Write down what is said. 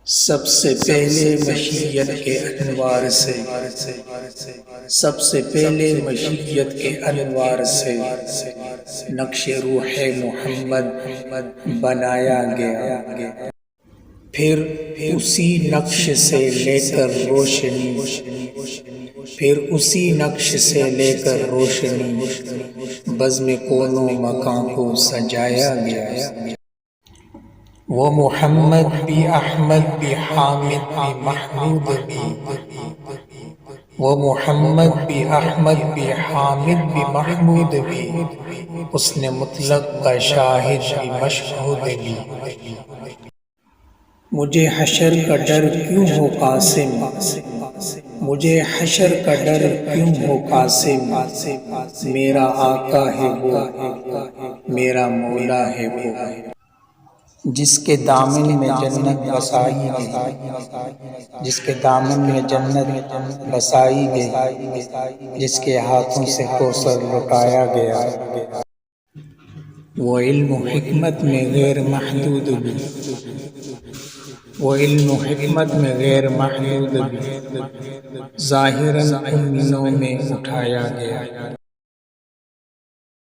سب سے پہلے مشیت کے انوار سے سب سے پہلے مشیت کے انوار سے نقش روح محمد بنایا گیا، پھر اسی نقش سے لے کر روشنی پھر اسی نقش سے لے کر روشنی بزم کون و مکان کو سجایا گیا۔ وہ محمد بھی احمد بھی حامد بھی محمود بھی، وہ محمد بھی احمد بھی حامد بھی محمود بھی، حسن مطلق کا شاہد بھی مشہود بھی۔ مجھے حشر کا ڈر کیوں ہو قاسم، مجھے حشر کا ڈر کیوں ہو قاسم، میرا آقا ہے وہ، میرا مولا ہے وہ، جس کے دامن میں جنت بسائی گئی، جس کے دامن میں جنت بسائی گئی، جس کے ہاتھوں سے کوثر لٹایا گیا۔ وہ علم و حکمت میں غیر محدود بھی، وہ علم و حکمت میں غیر محدود بھی، ظاہراً امینوں میں اٹھایا گیا۔